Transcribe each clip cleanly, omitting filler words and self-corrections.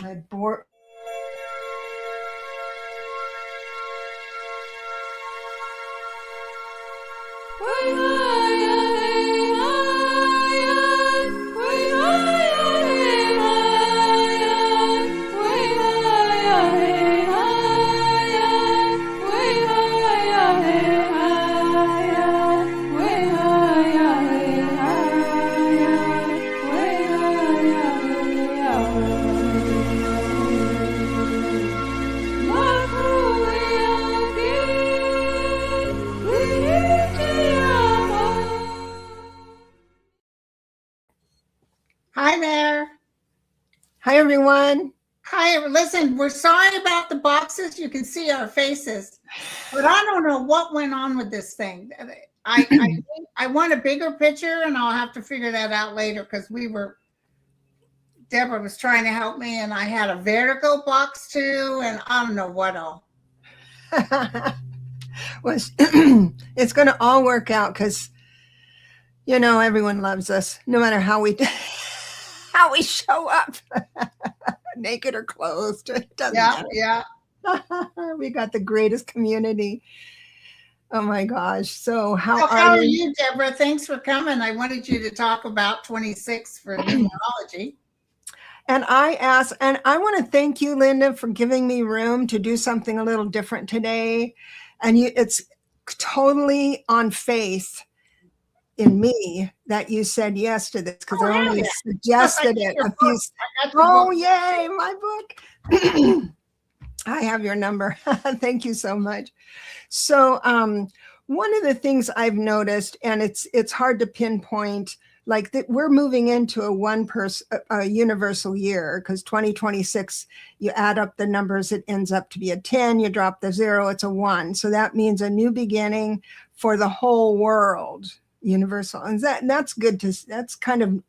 My board. Hi there. Hi, everyone. Hi, listen, we're sorry about the boxes. You can see our faces, but I don't know what went on with this thing. I want a bigger picture, and I'll have to figure that out later because Deborah was trying to help me, and I had a vertigo box too, and I don't know what all. It's going to all work out because, everyone loves us, no matter how we show up, naked or clothed. It doesn't matter. Yeah. We got the greatest community. Oh my gosh. So how are you, Deborah? Thanks for coming. I wanted you to talk about 26 for numerology. And I want to thank you, Linda, for giving me room to do something a little different today. And it's totally on faith in me that you said yes to this, because I only suggested it a few. Oh, yay, my book. I have your number. Thank you so much. So one of the things I've noticed, and it's hard to pinpoint, like that we're moving into a universal year, because 2026, you add up the numbers, it ends up to be a 10, you drop the 0, it's a 1. So that means a new beginning for the whole world, universal. And that's good that's kind of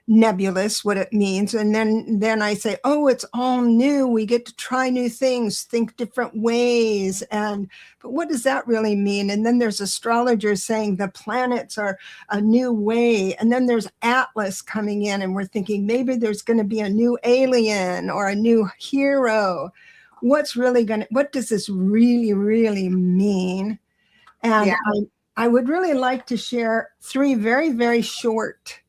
nebulous what it means. And then I say, oh, it's all new. We get to try new things, think different ways. But what does that really mean? And then there's astrologers saying the planets are a new way. And then there's Atlas coming in, and we're thinking maybe there's going to be a new alien or a new hero. What does this really, really mean? And I would really like to share 3 very, very short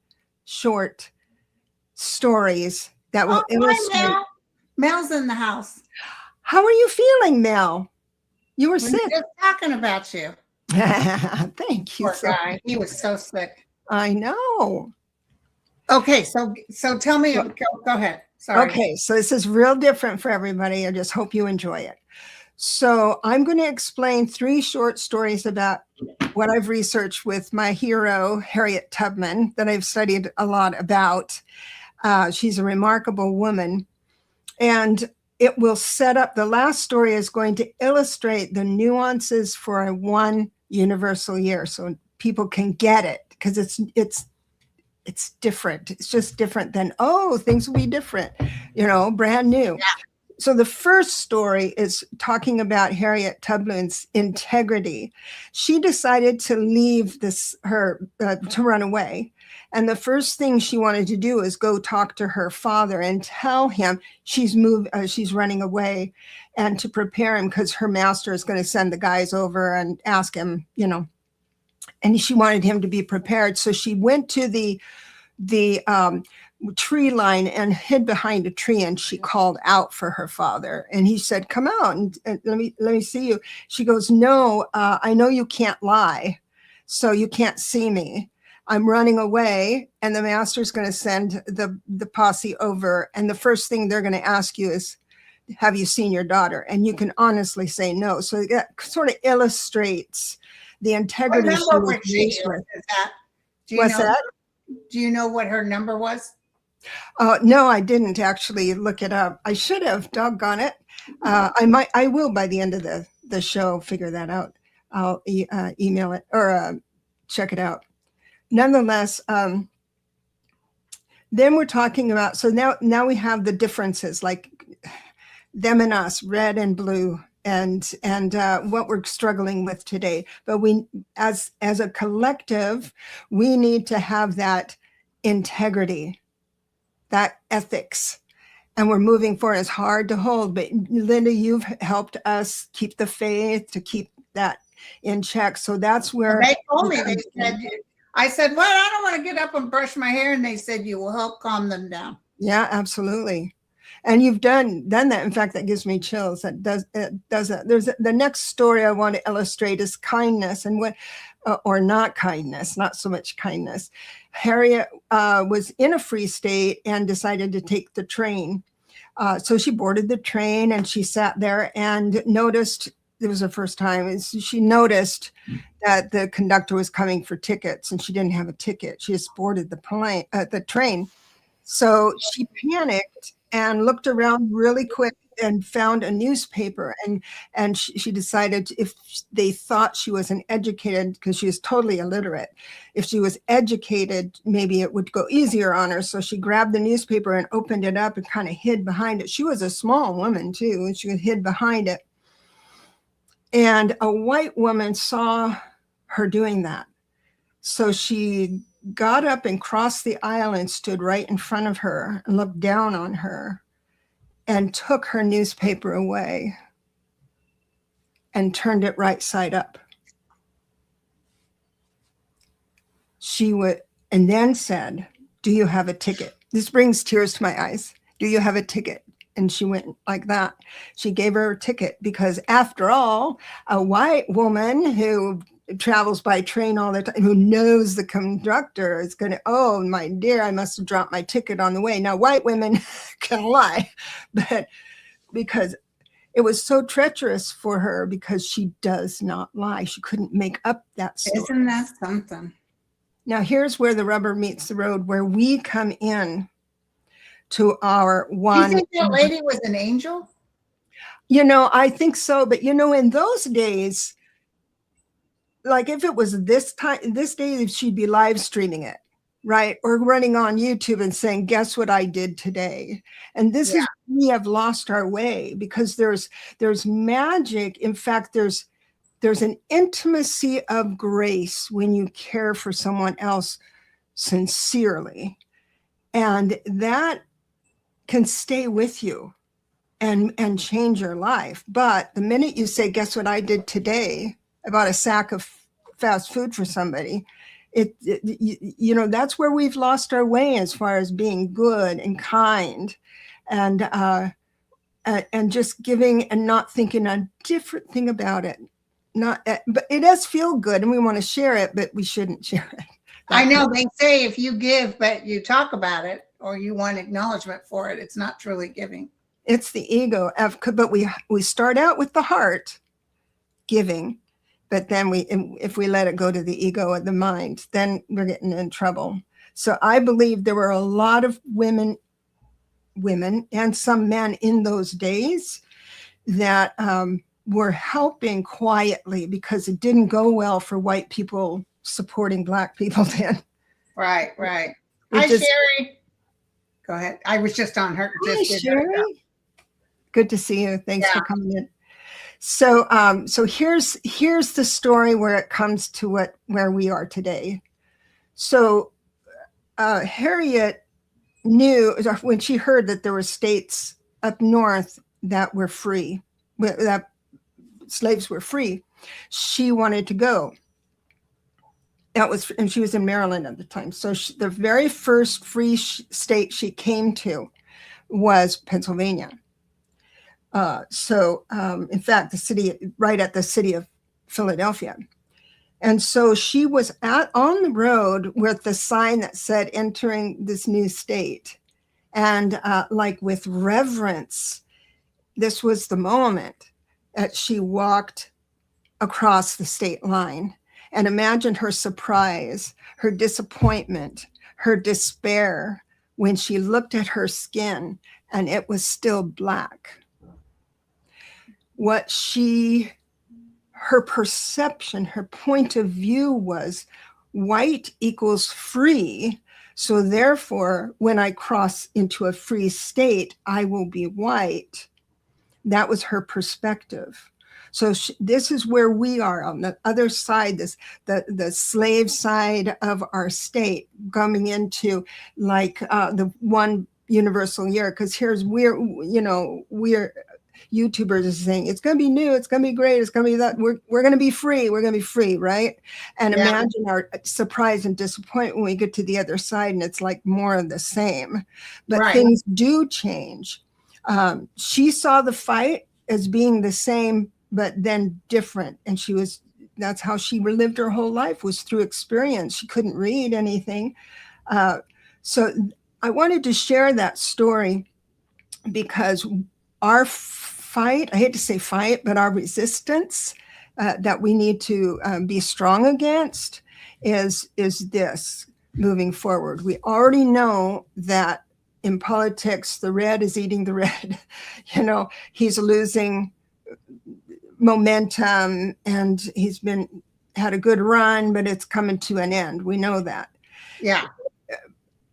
stories that will illustrate. Hi, Mel's in the house. How are you feeling, Mel? You were sick. Just talking about you. Thank you. Poor guy. He was so sick. I know. Okay, so tell me. Go ahead. Sorry. Okay, so this is real different for everybody. I just hope you enjoy it. So I'm going to explain 3 short stories about what I've researched with my hero, Harriet Tubman, that I've studied a lot about. She's a remarkable woman. And it will set up, the last story is going to illustrate the nuances for a one universal year, so people can get it, because it's different. It's just different than, things will be different, brand new. Yeah. So the first story is talking about Harriet Tubman's integrity. She decided to leave to run away. And the first thing she wanted to do is go talk to her father and tell him she's running away, and to prepare him, because her master is going to send the guys over and ask him, and she wanted him to be prepared. So she went to the tree line and hid behind a tree, and she called out for her father, and he said, come out and let me see you. She goes, no, I know you can't lie, so you can't see me. I'm running away, and the master's going to send the posse over, and the first thing they're going to ask you is, have you seen your daughter? And you can honestly say no. So that sort of illustrates the integrity. What number was that? What's that? Do you know what her number was? No, I didn't actually look it up. I should have, doggone it. I will by the end of the show figure that out. I'll email it or check it out. Nonetheless, then we're talking about, so now we have the differences, like them and us, red and blue, and what we're struggling with today. But we, as a collective, we need to have that integrity, that ethics. and we're moving forward. It's hard to hold, but Linda, you've helped us keep the faith, to keep that in check. So that's where they told me, they said, I said, well, I don't want to get up and brush my hair. And they said, you will help calm them down. Yeah, absolutely. And you've done that. In fact, that gives me chills. That does it. There's the next story I want to illustrate is kindness, and what, or not kindness, not so much kindness. Harriet was in a free state and decided to take the train. So she boarded the train and she sat there and noticed, it was her first time, she noticed that the conductor was coming for tickets and she didn't have a ticket. She just boarded the train. So she panicked and looked around really quick and found a newspaper, and she decided if they thought she wasn't educated, because she was totally illiterate, if she was educated, maybe it would go easier on her. So she grabbed the newspaper and opened it up and kind of hid behind it. She was a small woman too, and she hid behind it. And a white woman saw her doing that. So she got up and crossed the aisle and stood right in front of her and looked down on her and took her newspaper away and turned it right side up. She would, and then said, do you have a ticket? This brings tears to my eyes. Do you have a ticket? And she went like that. She gave her a ticket because, after all, a white woman who travels by train all the time, who knows the conductor is going to, oh, my dear, I must have dropped my ticket on the way. Now, white women can lie, but because it was so treacherous for her, because she does not lie. She couldn't make up that story. Isn't that something? Now, here's where the rubber meets the road, where we come in to our one. You think that lady was an angel? I think so. But, in those days, like if it was this day, she'd be live streaming it, right? Or running on YouTube and saying, guess what I did today? And this is, we have lost our way, because there's magic. In fact, there's an intimacy of grace when you care for someone else sincerely. And that can stay with you and change your life. But the minute you say, guess what I did today? I bought a sack of fast food for somebody. That's where we've lost our way as far as being good and kind, and just giving and not thinking a different thing about it. But it does feel good, and we want to share it, but we shouldn't share it. I know they say if you give, but you talk about it, or you want acknowledgement for it, it's not truly giving. It's the ego. But we start out with the heart giving, but then if we let it go to the ego and the mind, then we're getting in trouble. So I believe there were a lot of women and some men in those days that were helping quietly, because it didn't go well for white people supporting black people then. Right. Hi, Sherry. Go ahead. I was just on her. Hi, Sherry. Good to see you. Thanks for coming in. So here's the story where it comes to where we are today. So Harriet knew, when she heard that there were states up north that were free, that slaves were free, she wanted to go. And she was in Maryland at the time. So the very first free state she came to was Pennsylvania. In fact, right at the city of Philadelphia. And so she was on the road with the sign that said, entering this new state. And with reverence, this was the moment that she walked across the state line. And imagine her surprise, her disappointment, her despair when she looked at her skin and it was still black. Her perception, her point of view was white equals free. So therefore, when I cross into a free state, I will be white. That was her perspective. So this is where we are on the other side, the slave side of our state, coming into the one universal year, because we're YouTubers is saying it's going to be new, it's going to be great, it's going to be that we're going to be free, right? And Yeah. imagine our surprise and disappointment when we get to the other side and it's like more of the same. But Right. things do change. She saw the fight as being the same, but then different, and that's how she relived her whole life, was through experience. She couldn't read anything. So I wanted to share that story because our fight, I hate to say fight, but our resistance that we need to be strong against is this moving forward. We already know that in politics, the red is eating the red. He's losing momentum and had a good run, but it's coming to an end. We know that. Yeah.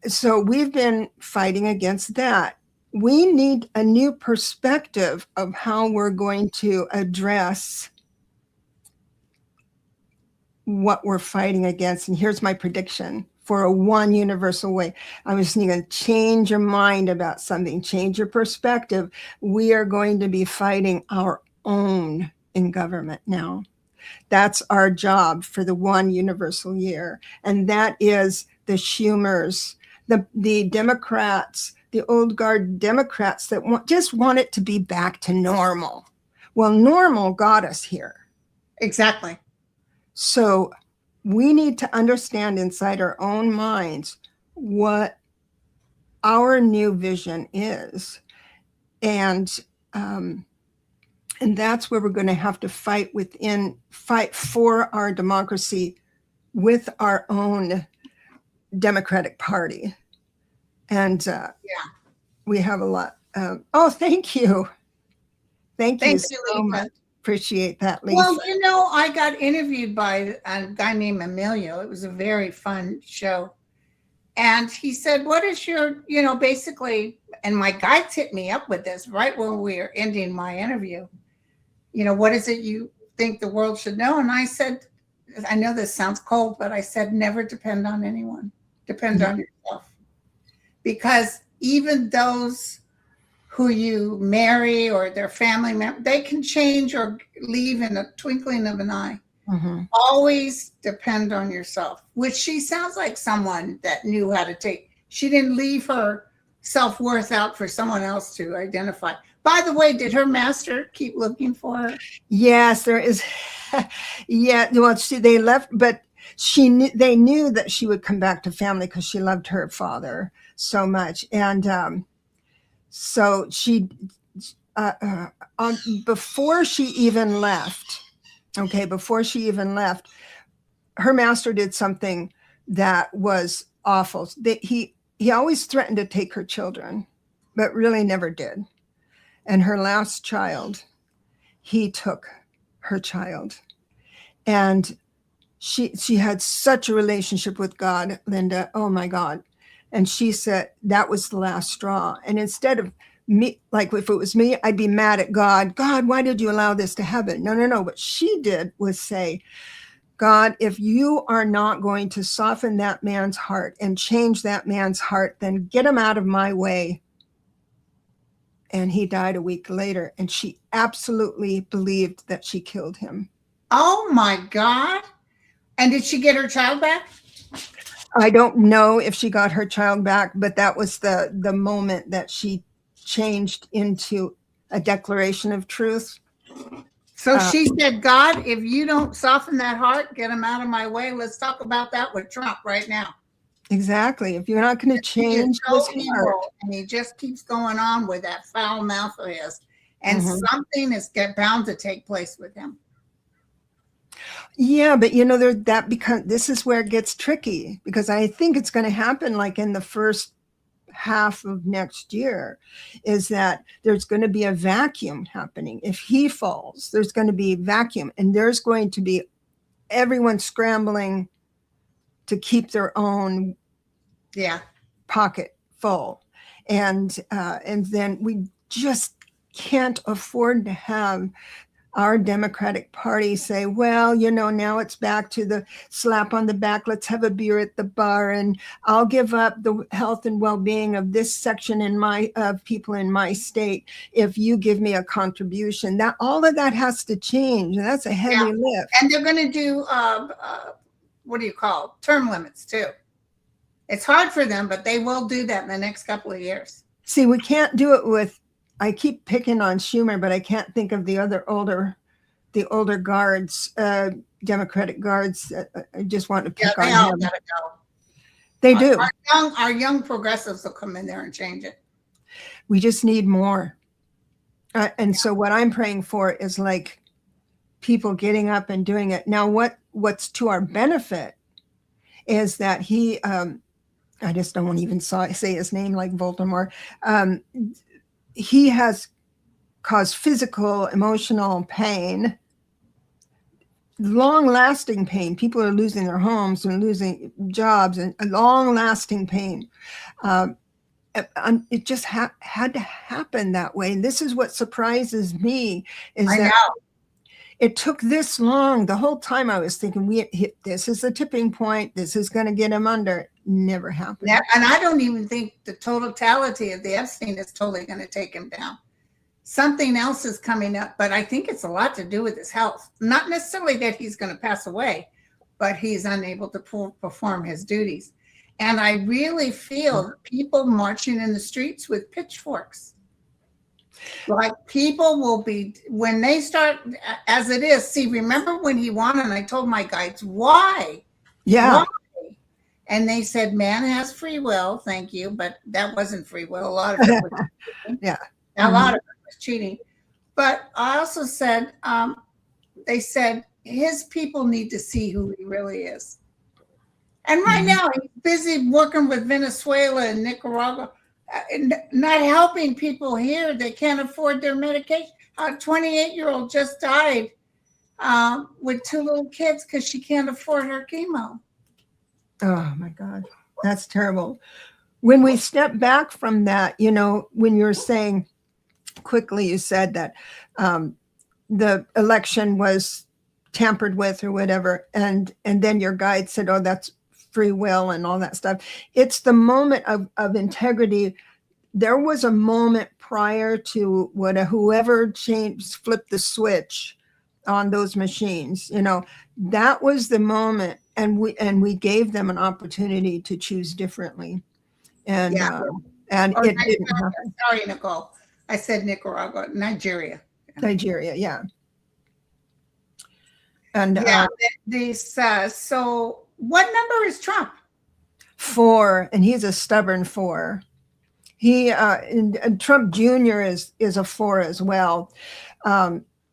So we've been fighting against that. We need a new perspective of how we're going to address what we're fighting against. And here's my prediction for a one universal way. I was thinking, change your mind about something, change your perspective. We are going to be fighting our own in government now. That's our job for the one universal year. And that is the Schumers, the Democrats, the old guard Democrats that just want it to be back to normal. Well, normal got us here. Exactly. So we need to understand inside our own minds what our new vision is. And that's where we're going to have to fight for our democracy with our own Democratic Party. And we have a lot. Thank you. Thank you so much. Appreciate that, Lisa. Well, I got interviewed by a guy named Emilio. It was a very fun show. And he said, what is your, basically, and my guides hit me up with this right when we were ending my interview. What is it you think the world should know? And I said, I know this sounds cold, but I said, never depend on anyone. Depend on yourself. Because even those who you marry or their family member, they can change or leave in a twinkling of an eye. Mm-hmm. Always depend on yourself, which she sounds like someone that knew how to take. She didn't leave her self-worth out for someone else to identify. By the way, did her master keep looking for her? Yes, there is. Yeah, well, they left, but they knew that she would come back to family because she loved her father so much. And so she, before she even left, her master did something that was awful. He always threatened to take her children, but really never did. And her last child, he took her child. And she had such a relationship with God, Linda. Oh my God. And she said that was the last straw. And instead of me, like if it was me, I'd be mad at God. God, why did you allow this to happen? No. What she did was say, God, if you are not going to soften that man's heart and change that man's heart, then get him out of my way. And he died a week later. And she absolutely believed that she killed him. Oh my God. And did she get her child back? I don't know if she got her child back, but that was the moment that she changed into a declaration of truth. So she said, God, if you don't soften that heart, get him out of my way. Let's talk about that with Trump right now. Exactly. If you're not going to change his heart. And he just keeps going on with that foul mouth of his. And something is bound to take place with him. Yeah, but this is where it gets tricky, because I think it's going to happen like in the first half of next year, is that there's going to be a vacuum happening. If he falls, there's going to be a vacuum, and there's going to be everyone scrambling to keep their own pocket full. And then we just can't afford to have our Democratic Party say, well, you know, now it's back to the slap on the back. Let's have a beer at the bar, and I'll give up the health and well-being of this section of people in my state if you give me a contribution. That all of that has to change, and that's a heavy lift. And they're going to do what do you call term limits too. It's hard for them, but they will do that in the next couple of years. See, we can't do it with. I keep picking on Schumer, but I can't think of the older guards, Democratic guards. I just want to pick on all him. gotta go. They do. Our young progressives will come in there and change it. We just need more. And so what I'm praying for is like people getting up and doing it. Now, what's to our benefit is that he, I just don't want to even say his name like Voldemort. He has caused physical, emotional pain, long-lasting pain. People are losing their homes and losing jobs, and long-lasting pain. It just had to happen that way. And this is what surprises me is that it took this long. The whole time I was thinking, this is the tipping point. This is going to get him under. Never happened. And I don't even think the totality of the Epstein is totally going to take him down. Something else is coming up, but I think it's a lot to do with his health. Not necessarily that he's going to pass away, but he's unable to perform his duties. And I really feel people marching in the streets with pitchforks. Like people will be, when they start, as it is, see, remember when he won and I told my guides, why? Yeah. Why? And they said, man has free will, thank you, but that wasn't free will. A lot of it was cheating. A lot of it was cheating. But I also said, they said, his people need to see who he really is. And right now, he's busy working with Venezuela and Nicaragua, not helping people here that can't afford their medication. A 28-year-old just died with 2 little kids because she can't afford her chemo. Oh my God, that's terrible. When we step back from that, you know, when you're saying quickly, you said that the election was tampered with or whatever, and then your guide said, oh, that's free will and all that stuff. It's the moment of integrity. There was a moment prior to whoever flipped the switch on those machines, you know, that was the moment. And we gave them an opportunity to choose differently. And it didn't happen. Sorry, Nicole. I said Nicaragua, Nigeria. Nigeria, yeah. And so what number is Trump? 4, and he's a stubborn 4. He and Trump Jr. is a 4 as well.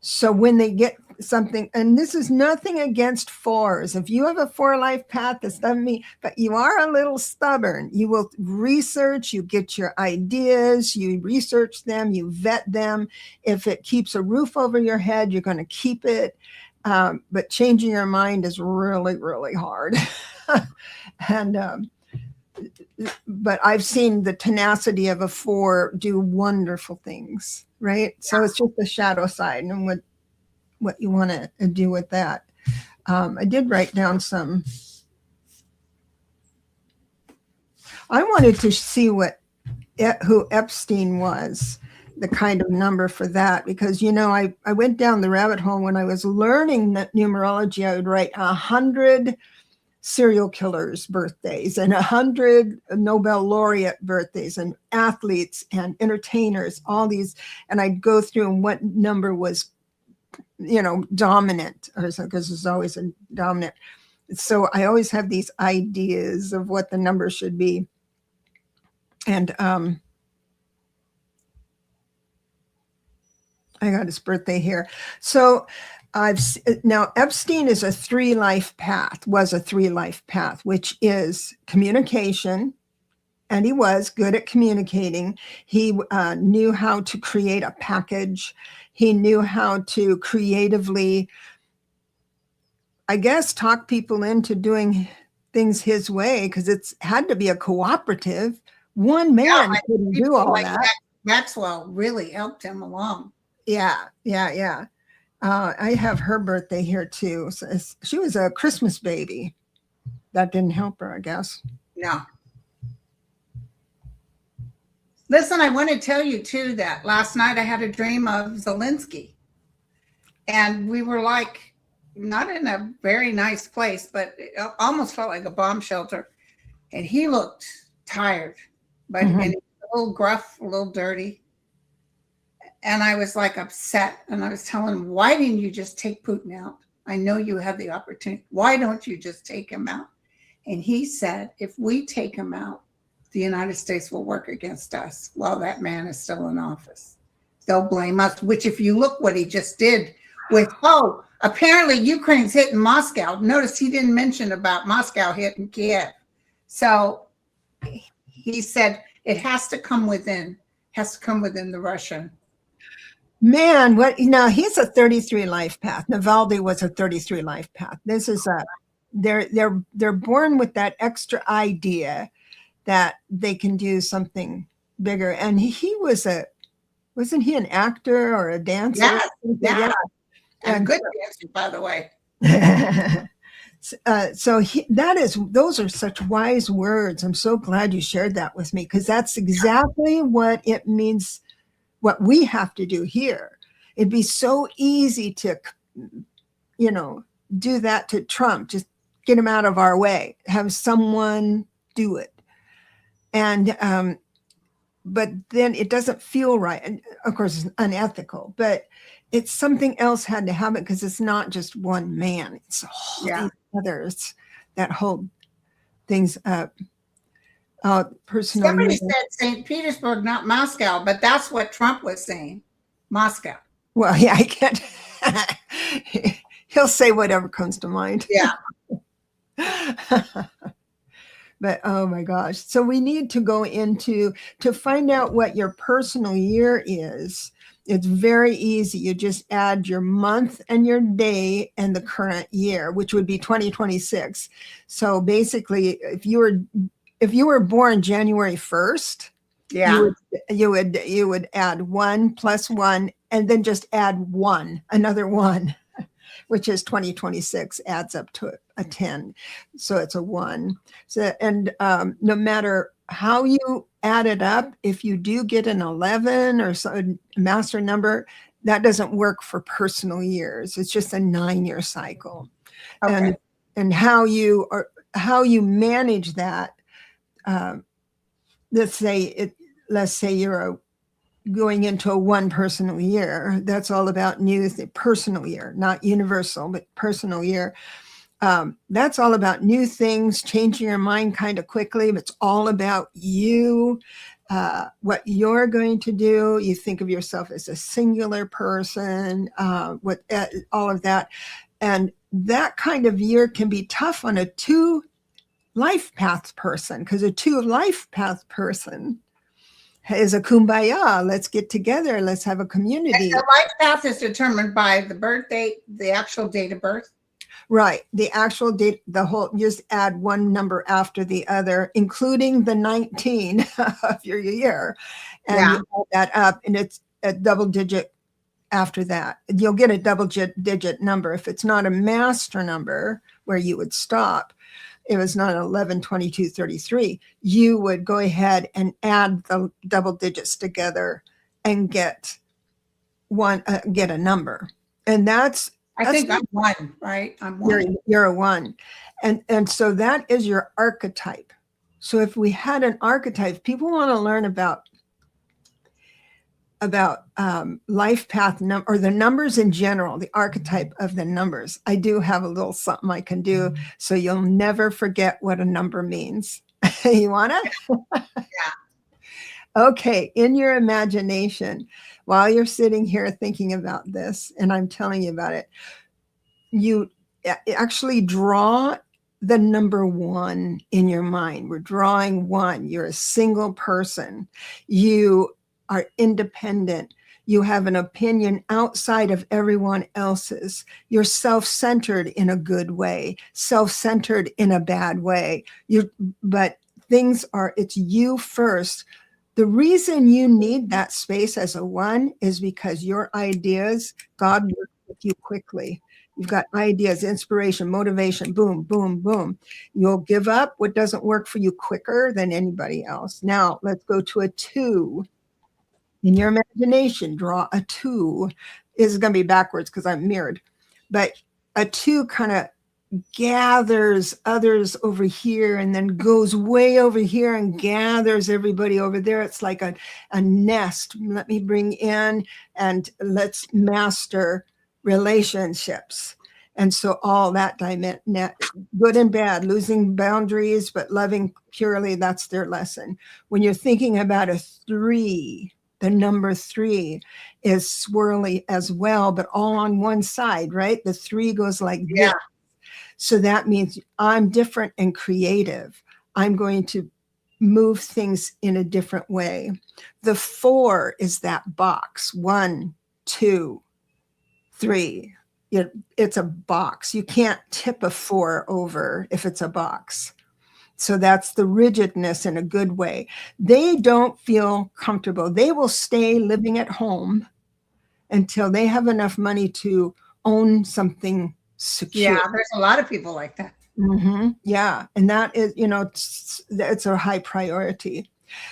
So when they get something, and this is nothing against 4s. If you have a 4 life path, this doesn't mean, but you are a little stubborn. You will research, you get your ideas, you research them, you vet them. If it keeps a roof over your head, you're going to keep it. But changing your mind is really, really hard. But I've seen the tenacity of a 4 do wonderful things, right? So it's just the shadow side and what you want to do with that. I did write down some. I wanted to see who Epstein was, the kind of number for that, because, you know, I went down the rabbit hole when I was learning that numerology. I would write 100 serial killers' birthdays and 100 Nobel laureate birthdays and athletes and entertainers, all these, and I'd go through and what number was, you know, dominant, or so, because there's always a dominant. So I always have these ideas of what the number should be. And I got his birthday here. So now Epstein is a 3 life path, was a 3 life path, which is communication. And he was good at communicating. He knew how to create a package. He knew how to creatively, I guess, talk people into doing things his way, because it's had to be a cooperative. One man couldn't do all that. Maxwell really helped him along. Yeah. I have her birthday here too. So she was a Christmas baby. That didn't help her, I guess. No. Listen, I want to tell you too that last night I had a dream of Zelensky. And we were like, not in a very nice place, but it almost felt like a bomb shelter. And he looked tired, but and he was a little gruff, a little dirty. And I was like upset. And I was telling him, why didn't you just take Putin out? I know you had the opportunity. Why don't you just take him out? And he said, if we take him out, the United States will work against us while that man is still in office. They'll blame us, which if you look what he just did with, apparently Ukraine's hitting Moscow. Notice he didn't mention about Moscow hitting Kiev. So he said it has to come within the Russian. Man, he's a 33 life path. Navalny was a 33 life path. This is they're born with that extra idea that they can do something bigger. And he wasn't he an actor or a dancer? Yeah. And a good dancer, by the way. Those are such wise words. I'm so glad you shared that with me, because that's exactly what it means, what we have to do here. It'd be so easy to, do that to Trump, just get him out of our way, have someone do it. And, but then it doesn't feel right. And of course, it's unethical, but it's something else had to happen, because it's not just one man. It's all these others that hold things up. Somebody said St. Petersburg, not Moscow, but that's what Trump was saying, Moscow. Well, yeah, I can't. He'll say whatever comes to mind. Yeah. But oh my gosh. So we need to go to find out what your personal year is. It's very easy. You just add your month and your day and the current year, which would be 2026. So basically, if you were born January 1st, you would add 1 + 1 and then just add another 1, which is 2026 adds up to a 10. So it's a 1. So, and no matter how you add it up, if you do get an 11 or a master number, that doesn't work for personal years. It's just a 9-year cycle. Okay. And how you manage that. Let's say you're going into a 1 personal year. That's all about personal year, not universal, but personal year. That's all about new things, changing your mind kind of quickly. It's all about you, what you're going to do. You think of yourself as a singular person, all of that. And that kind of year can be tough on a 2 life path person, because a 2 life path person is a kumbaya. Let's get together. Let's have a community. And the life path is determined by the birth date, the actual date of birth. Right. The actual date, just add 1 number after the other, including the 19 of your year. And you add that up, and it's a double digit after that. You'll get a double digit number. If it's not a master number where you would stop, it was not 11, 22, 33, you would go ahead and add the double digits together and get a number. And that's I think I'm 1, right? I'm 1. You're a 1. And so that is your archetype. So if we had an archetype, people want to learn about life path or the numbers in general, the archetype of the numbers. I do have a little something I can do so you'll never forget what a number means. You want it? Yeah. Okay. In your imagination, while you're sitting here thinking about this, and I'm telling you about it, you actually draw the number 1 in your mind. We're drawing 1. You're a single person. You are independent. You have an opinion outside of everyone else's. You're self-centered in a good way, self-centered in a bad way. But it's you first. The reason you need that space as a 1 is because your ideas, God works with with you quickly. You've got ideas, inspiration, motivation, boom, boom, boom. You'll give up what doesn't work for you quicker than anybody else. Now, let's go to a 2. In your imagination, draw a 2. This is going to be backwards because I'm mirrored. But a 2 kind of gathers others over here and then goes way over here and gathers everybody over there. It's like a nest. Let me bring in and let's master relationships. And so all that good and bad, losing boundaries, but loving purely, that's their lesson. When you're thinking about a 3, the number 3 is swirly as well, but all on one side, right? The 3 goes like this. So that means I'm different and creative. I'm going to move things in a different way. The 4 is that box. 1, 2, 3. It's a box. You can't tip a 4 over if it's a box. So that's the rigidness in a good way. They don't feel comfortable. They will stay living at home until they have enough money to own something secure. Yeah, there's a lot of people like that. Mm-hmm. Yeah. And that is, it's a high priority.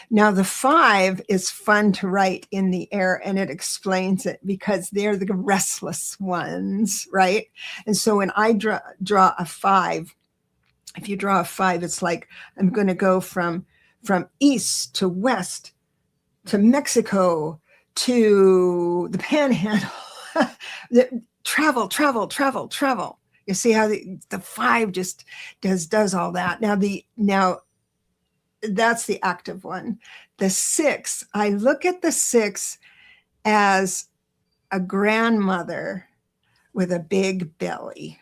Now, the 5 is fun to write in the air, and it explains it because they're the restless ones, right? And so when I draw a 5, if you draw a 5, it's like I'm going to go from east to west to Mexico to the Panhandle. Travel. You see how the 5 just does all that. Now that's the active one. The 6, I look at the 6 as a grandmother with a big belly.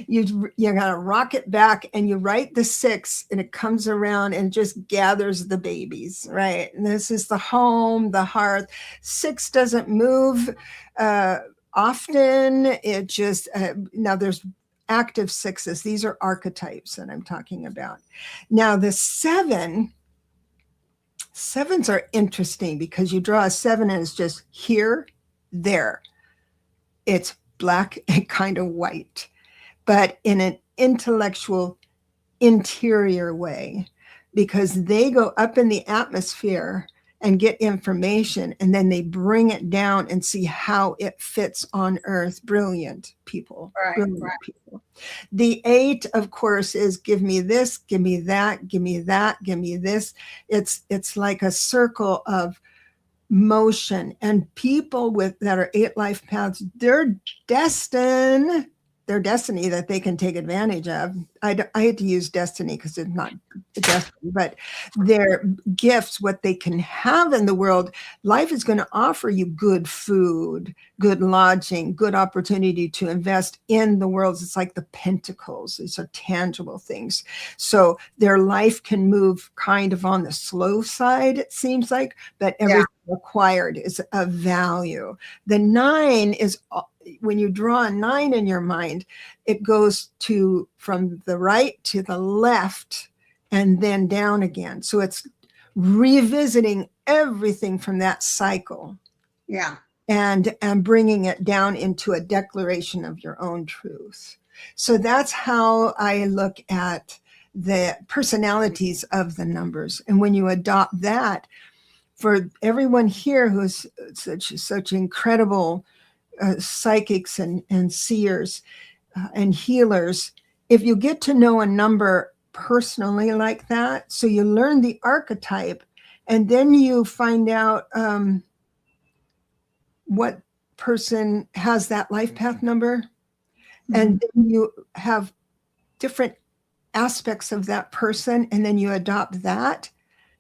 You gotta rock it back and you write the 6 and it comes around and just gathers the babies, right? And this is the home, the hearth. 6 doesn't move often. It just, now there's active 6s. These are archetypes that I'm talking about. Now the 7s are interesting because you draw a 7 and it's just here, there. It's black and kind of white, but in an intellectual, interior way, because they go up in the atmosphere and get information, and then they bring it down and see how it fits on Earth. Brilliant people. Right, Brilliant right. people. The 8, of course, is give me this, give me that, give me that, give me this. It's like a circle of motion, and people that are 8 life paths, their destiny that they can take advantage of. I hate to use destiny because it's not destiny, but their gifts, what they can have in the world. Life is going to offer you good food, good lodging, good opportunity to invest in the world. It's like the pentacles. These are tangible things. So their life can move kind of on the slow side, it seems like, but everything acquired is of value. The 9 is, when you draw a 9 in your mind, it goes from the right to the left and then down again. So it's revisiting everything from that cycle. Yeah. And bringing it down into a declaration of your own truth. So that's how I look at the personalities of the numbers. And when you adopt that, for everyone here who's such incredible psychics and seers and healers, if you get to know a number personally like that, so you learn the archetype, and then you find out what person has that life path number, mm-hmm. and then you have different aspects of that person, and then you adopt that.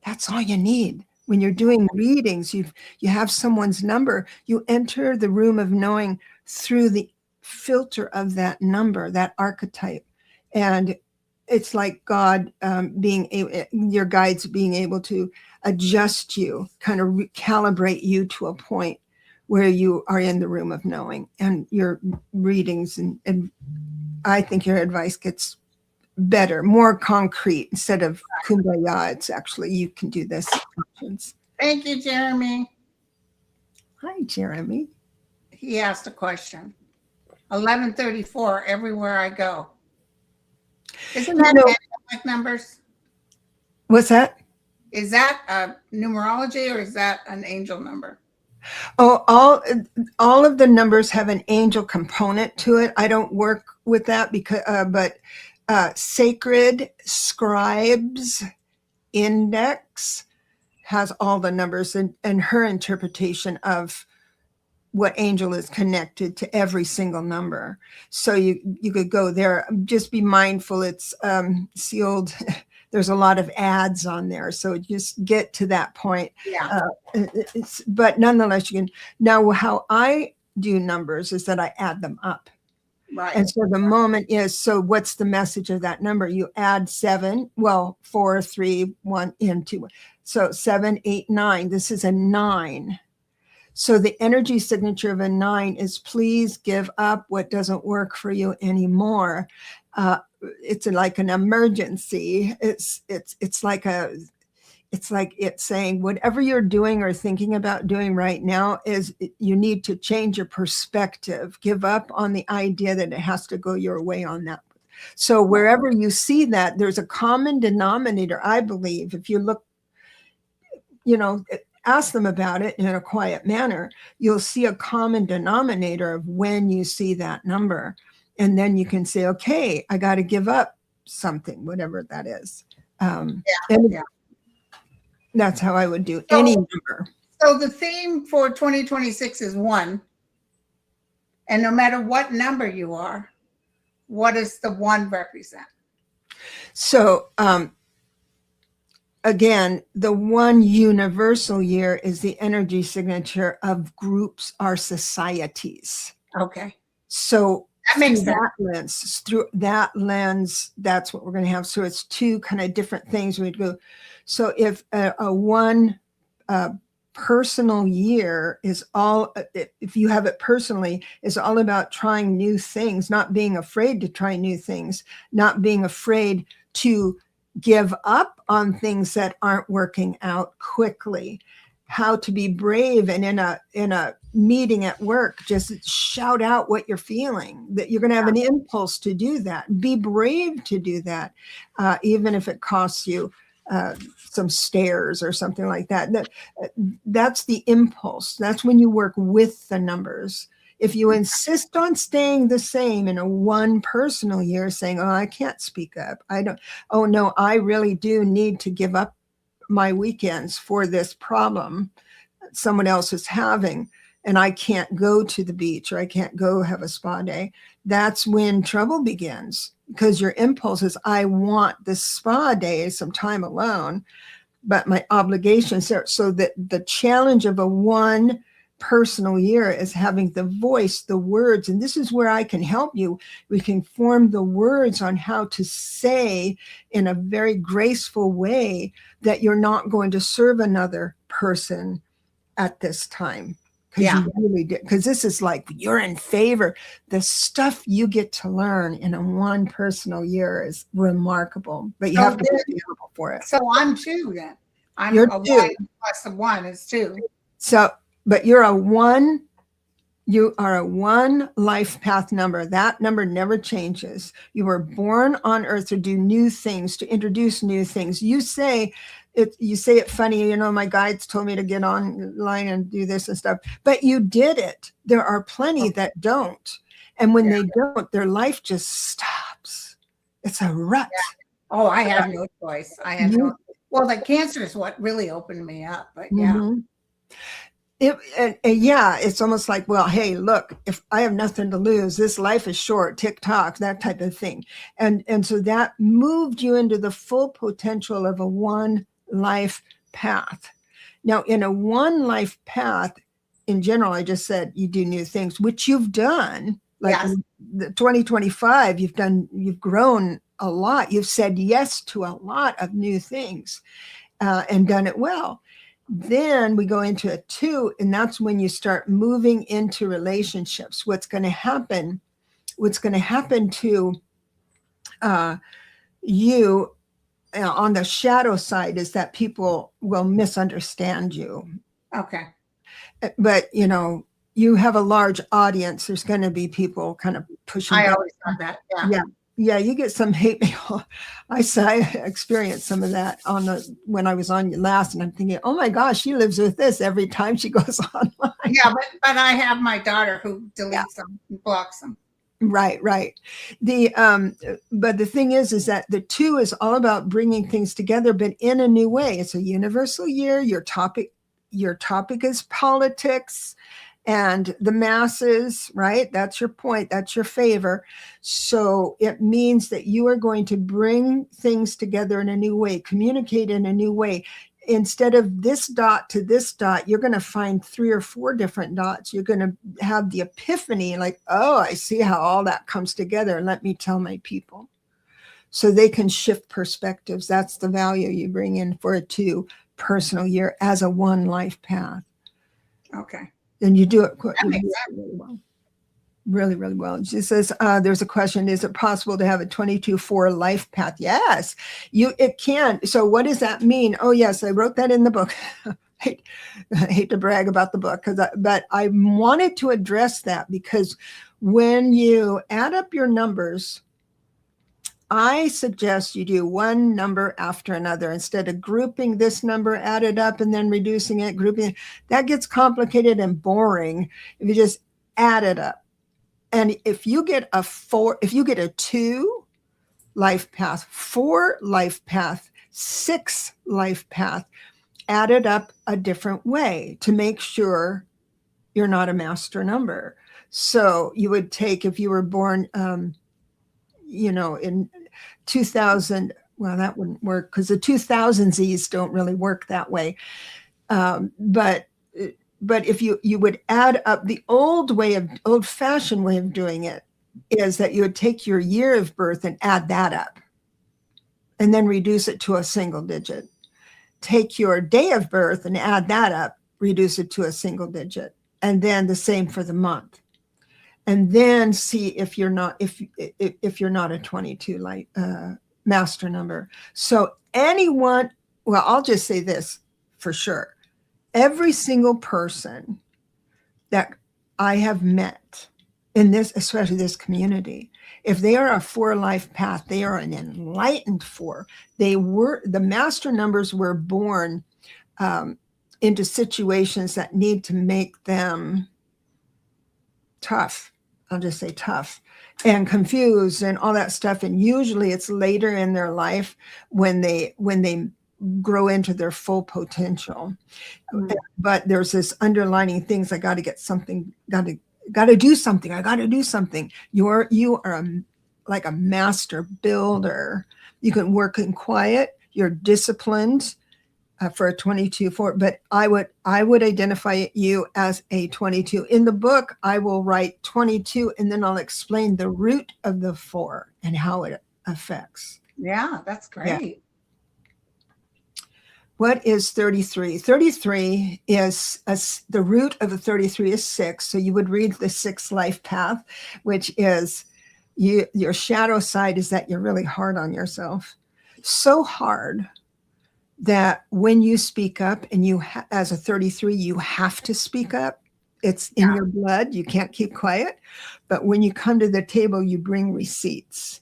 That's all you need. When you're doing readings, you have someone's number, you enter the room of knowing through the filter of that number, that archetype. And it's like God your guides being able to adjust you, kind of recalibrate you to a point where you are in the room of knowing, and your readings and I think your advice gets better, more concrete instead of kumbaya. It's actually, you can do this. Thank you, Jeremy. Hi, Jeremy. he asked a question. 1134, everywhere I go. Isn't that angelic numbers? What's that? Is that a numerology or is that an angel number? Oh, all of the numbers have an angel component to it. I don't work with that because, but Sacred Scribes Index has all the numbers, and her interpretation of what angel is connected to every single number. So you could go there. Just be mindful. It's sealed. There's a lot of ads on there. So just get to that point. Yeah. But nonetheless, you can. Now, how I do numbers is that I add them up. Right. And so the moment is, so what's the message of that number? You add 7, 4, 3, 1, and 2. So 7, 8, 9. This is a 9. So the energy signature of a 9 is please give up what doesn't work for you anymore. It's like an emergency. It's like it's saying whatever you're doing or thinking about doing right now is you need to change your perspective. Give up on the idea that it has to go your way on that. So wherever you see that, there's a common denominator, I believe. If you look, ask them about it in a quiet manner, you'll see a common denominator of when you see that number. And then you can say, okay, I got to give up something, whatever that is. That's how I would do any number. So the theme for 2026 is 1. And no matter what number you are, what does the 1 represent? So, again, the 1 universal year is the energy signature of groups or societies. Okay. So that makes sense. Through that lens, that's what we're going to have. So it's 2 kind of different things we'd go. So if a 1 personal year is all, if you have it personally, is all about trying new things, not being afraid to try new things, not being afraid to give up on things that aren't working out quickly, how to be brave, and in a meeting at work, just shout out what you're feeling, that you're going to have an impulse to do that. Be brave to do that, even if it costs you some stares or something like that. That's the impulse. That's when you work with the numbers. If you insist on staying the same in a 1 personal year, saying, oh, I can't speak up. Oh no, I really do need to give up my weekends for this problem someone else is having, and I can't go to the beach or I can't go have a spa day. That's when trouble begins, because your impulse is, I want this spa day, some time alone, but my obligations are. So that the challenge of a 1 personal year is having the voice, the words, and this is where I can help you. We can form the words on how to say in a very graceful way that you're not going to serve another person at this time. You really did, because this is like you're in favor. The stuff you get to learn in a 1 personal year is remarkable, but you have to be available for it. So I'm 2 then. You're a 2. 1 plus a 1 is 2. So, but you're a 1. You are a 1 life path number. That number never changes. You were born on earth to do new things, to introduce new things. You say it funny, my guides told me to get online and do this and stuff, but you did it. There are plenty that don't. And when they don't, their life just stops. It's a rut. Yeah. Oh, I had no choice. Well, the cancer is what really opened me up, but it's almost like, well, hey, look, if I have nothing to lose, this life is short, TikTok, that type of thing. And so that moved you into the full potential of a 1 life path. Now, in a 1 life path, in general, I just said you do new things, which you've done. Like the 2025, you've grown a lot. You've said yes to a lot of new things and done it well. Then we go into a 2, and that's when you start moving into relationships. What's going to happen to you on the shadow side is that people will misunderstand you. Okay. But, you have a large audience, there's going to be people kind of pushing I back. always have that. Yeah. Yeah. Yeah, you get some hate mail. I experienced some of that when I was on last, and I'm thinking, oh my gosh, she lives with this every time she goes online. Yeah, but I have my daughter who deletes them and blocks them. Right. But the thing is that the 2 is all about bringing things together, but in a new way. It's a universal year. Your topic is politics and the masses, right? That's your point. That's your favor. So it means that you are going to bring things together in a new way, communicate in a new way. Instead of this dot to this dot, you're going to find 3 or 4 different dots. You're going to have the epiphany, like, oh, I see how all that comes together. Let me tell my people. So they can shift perspectives. That's the value you bring in for a 2 personal year as a 1 life path. Okay. And you do it really well. Really, really well. She says, there's a question, is it possible to have a 22-4 life path? Yes, it can. So what does that mean? Oh, yes, I wrote that in the book. I hate to brag about the book, but I wanted to address that because when you add up your numbers, I suggest you do one number after another instead of grouping this number, add it up, and then reducing it, grouping it. That gets complicated and boring if you just add it up. And if you get a 2 life path, 4 life path, 6 life path, add it up a different way to make sure you're not a master number. So you would take, if you were born, in 2000, well, that wouldn't work because the 2000s don't really work that way. But if you would add up, the old-fashioned way of doing it is that you would take your year of birth and add that up and then reduce it to a single digit. Take your day of birth and add that up, reduce it to a single digit. And then the same for the month. And then see if you're not a 22 master number. So I'll just say this for sure. Every single person that I have met in this, especially this community, if they are a 4 life path, they are an enlightened 4. The master numbers were born into situations that need to make them tough. I'll just say tough and confused and all that stuff. And usually it's later in their life when they grow into their full potential. Mm-hmm. But there's this underlining things. I got to get something, got to do something. I got to do something. You are like a master builder. You can work in quiet. You're disciplined for a 22-4, but I would identify you as a 22. In the book, I will write 22, and then I'll explain the root of the 4 and how it affects. Yeah, that's great. Yeah. What is 33? 33 is the root of a 33 is 6. So you would read the 6th life path, which is your shadow side is that you're really hard on yourself. So hard that when you speak up, and as a 33, you have to speak up. It's in your blood. You can't keep quiet. But when you come to the table, you bring receipts.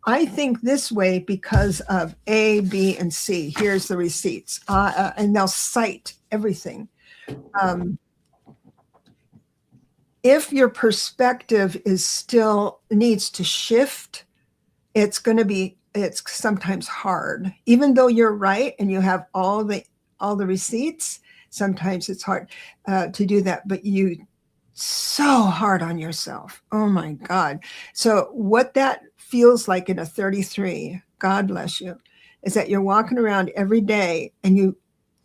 I think this way because of A, B, and C. Here's the receipts. And they'll cite everything. If your perspective needs to shift, it's sometimes hard. Even though you're right and you have all the receipts, sometimes it's hard to do that. But you so hard on yourself. Oh my God. So what that feels like in a 33, God bless you, is that you're walking around every day and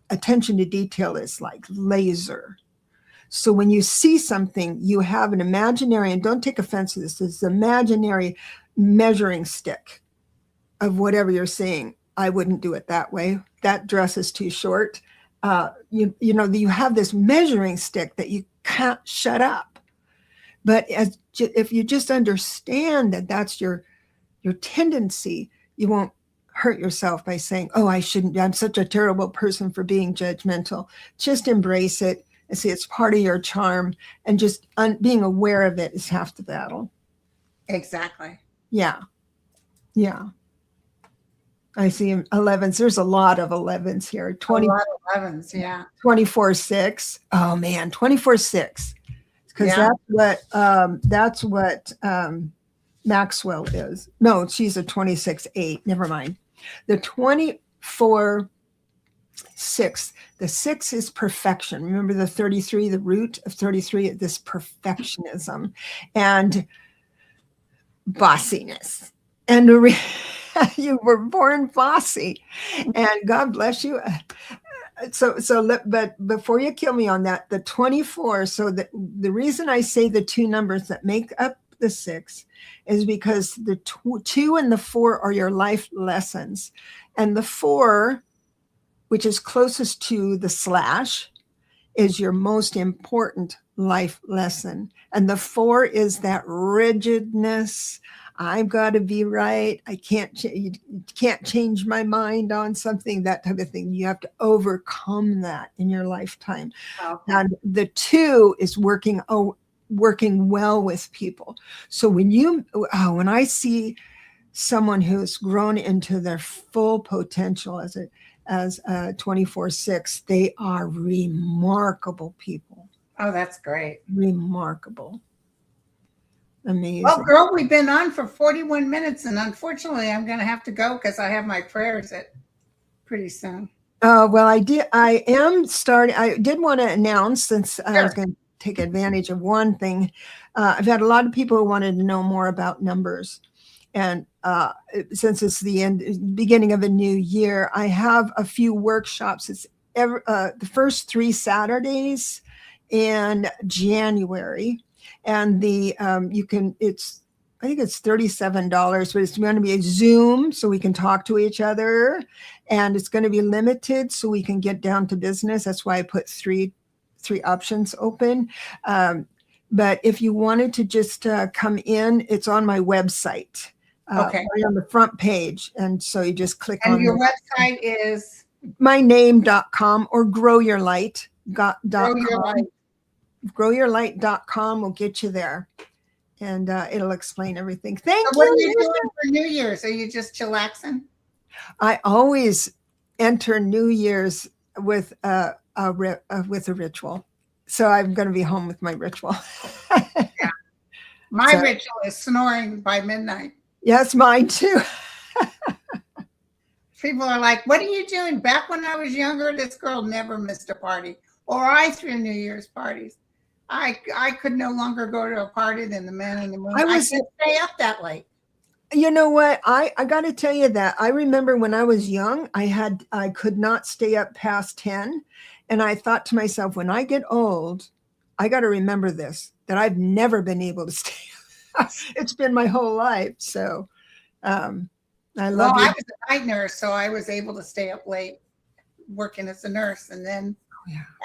attention to detail is like laser. So when you see something, you have an imaginary, and don't take offense to this imaginary measuring stick of whatever you're seeing. I wouldn't do it that way. That dress is too short. You have this measuring stick that you can't shut up. But if you just understand that that's your tendency, you won't hurt yourself by saying, oh, I shouldn't, I'm such a terrible person for being judgmental. Just embrace it I see it's part of your charm, and just being aware of it is half the battle. Exactly. Yeah. Yeah. I see 11s. There's a lot of 11s here. 20, a lot of 11s, yeah. 24/6. Oh man, 24/6. Because Yeah. that's what Maxwell is. No, she's a 26/8. Never mind. The 24/6. The 6 is perfection. Remember the 33, the root of 33, this perfectionism and bossiness. And you were born bossy, and God bless you. But before you kill me on that, the 24. So the reason I say the two numbers that make up the 6 is because the 2 and the 4 are your life lessons, and the 4, which is closest to the slash, is your most important life lesson. And the 4 is that rigidness. I've got to be right. You can't change my mind on something, that type of thing. You have to overcome that in your lifetime. Okay. And the 2 is working well with people. So when I see someone who's grown into their full potential as a 24/6, they are remarkable people. Oh, that's great. Remarkable. Amazing. Well, girl, we've been on for 41 minutes, and unfortunately, I'm going to have to go because I have my prayers at pretty soon. Well, I am starting. I did want to announce, since I was going to take advantage of one thing. I've had a lot of people who wanted to know more about numbers. And since it's the beginning of a new year, I have a few workshops. It's the first 3 Saturdays in January. And I think it's $37, but it's going to be a Zoom so we can talk to each other, and it's going to be limited so we can get down to business. That's why I put three options open. But if you wanted to just come in, it's on my website. Okay. Right on the front page. And so you just click on. And your website is? myname.com or growyourlight.com. growyourlight.com will get you there, and it'll explain everything. Thank you. What are you doing for New Year's? Are you just chillaxing? I always enter New Year's with a ritual. So I'm going to be home with my ritual. Yeah. My ritual is snoring by midnight. Yes, mine too. People are like, what are you doing? Back when I was younger, this girl never missed a party, or I threw New Year's parties. I could no longer go to a party than the Man in the Moon. I couldn't stay up that late. You know what? I got to tell you that I remember when I was young, I could not stay up past 10. And I thought to myself, when I get old, I got to remember this, that I've never been able to stay up. It's been my whole life. So I love you. I was a night nurse, so I was able to stay up late working as a nurse. And then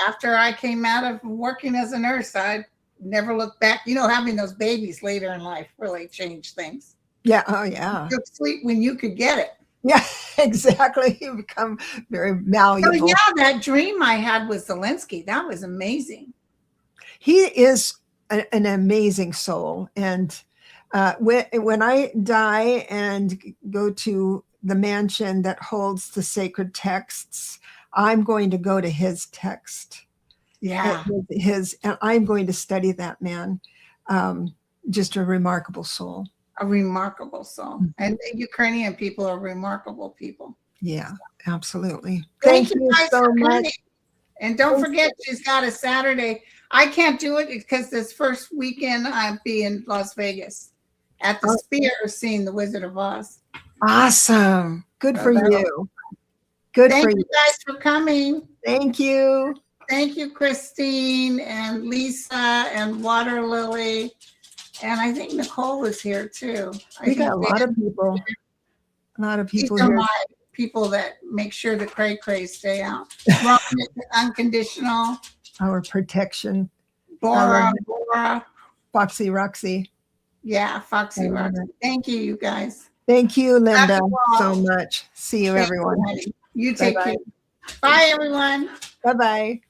after I came out of working as a nurse, I never looked back. Having those babies later in life really changed things. Yeah. Oh, yeah. You took sleep when you could get it. Yeah, exactly. You become very malleable. So, that dream I had with Zelensky, that was amazing. He is an amazing soul. And when I die and go to the mansion that holds the sacred texts, I'm going to go to his text. Yeah. And I'm going to study that man. Just a remarkable soul. A remarkable soul. And the Ukrainian people are remarkable people. Yeah, absolutely. Thank you guys so much. And don't forget, she's got a Saturday. I can't do it because this first weekend I'll be in Las Vegas at the Sphere seeing The Wizard of Oz. Awesome. Good for you. Good for you. Thank you guys for coming. Thank you. Thank you, Christine and Lisa and Water Lily. And I think Nicole was here too. We got a lot of people. A lot of people here. My people that make sure the cray stay out. Unconditional. Our protection. Bora. Foxy Roxy. Yeah, Foxy Roxy. Thank you guys. Thank you, Linda, so much. See you, everyone. You take care. Bye, everyone. Bye-bye.